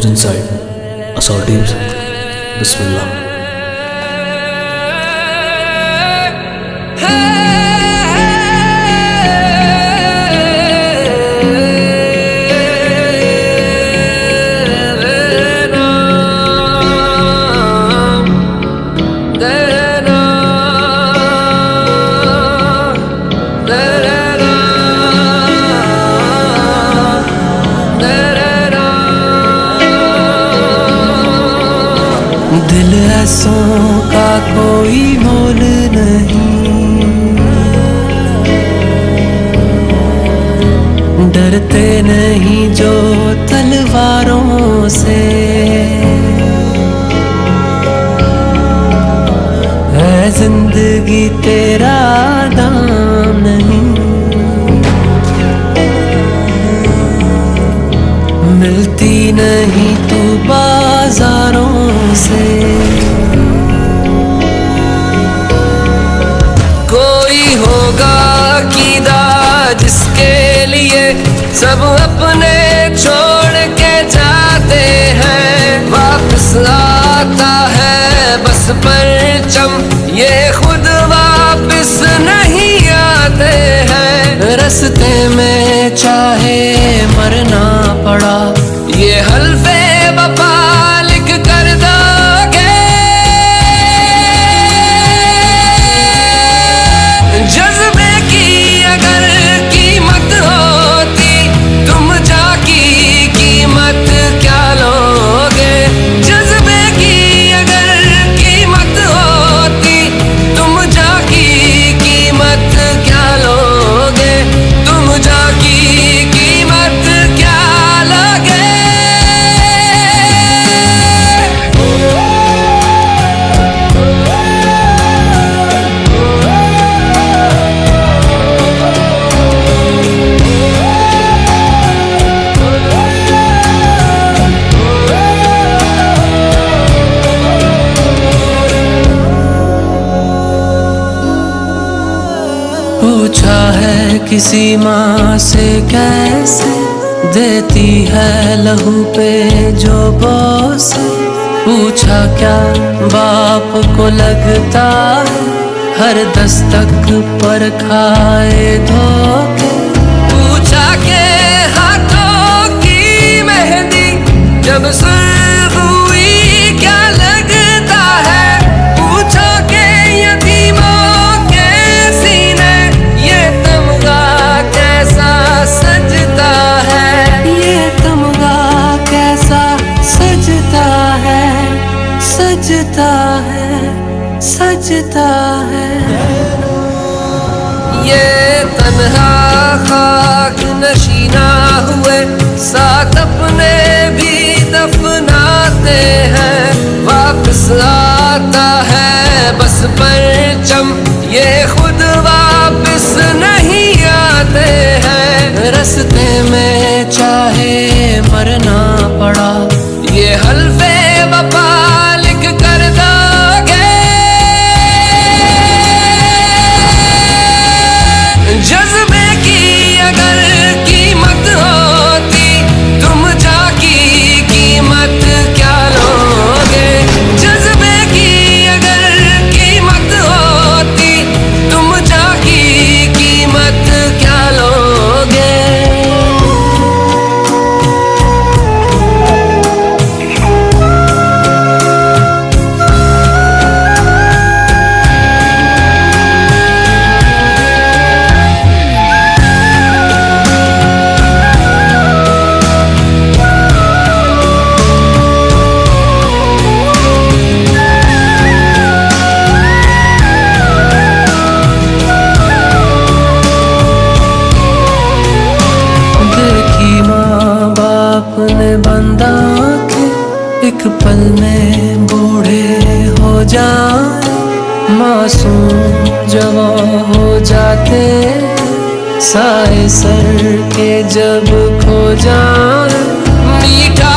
goes inside. Assault teams, Bismillah. दिल ऐसों का कोई मोल नहीं, डरते नहीं जो तलवारों से। है जिंदगी तेरा दाम नहीं, मिलती नहीं तू बाजारों से। कोई होगा कीदा जिसके लिए सब अपने छोड़ के जाते हैं। वापस आता है बस परचम, ये खुद वापस नहीं आते हैं। रास्ते में चाहे मरना पड़ा, ये हल्फे वफा लिख कर दोगे। जज्बे की अगर कीमत होती, तुम जाकी कीमत क्या लोगे। जज्बे की अगर कीमत होती, तुम जाकी कीमत क्या लोगे। तुम जाकी कीमत क्या लोगे। पूछा है किसी माँ से कैसे देती है लहू पे जो बोसे। पूछा क्या बाप को लगता है हर दस्तक पर खाए धोखे। पूछा के हाथों की मेहंदी जब सुर्ख हुई क्या लगता है। पूछा के यतीमों के सीने ये तमगा कैसा सजता है। ये तमगा कैसा सजता है, सजता है, सजता है। ये तन्हा खाक नशीना हुए साथ अपने भी दफनाते हैं। वापस आता है बस परचम, ये खुद वापस नहीं आते हैं। रास्ते में चाहे मरना पड़ा, ये हल्फे वफा लिख कर दोगे। जज्बे की अगर कीमत होती, तुम जाकी कीमत क्या लोगे। जज्बे की अगर कीमत होती, तुम जाकी कीमत क्या लोगे। अपने बंदा के एक पल में बूढ़े हो जाए। मासूम जवां हो जाते साए सर के जब खो जाए। मीठा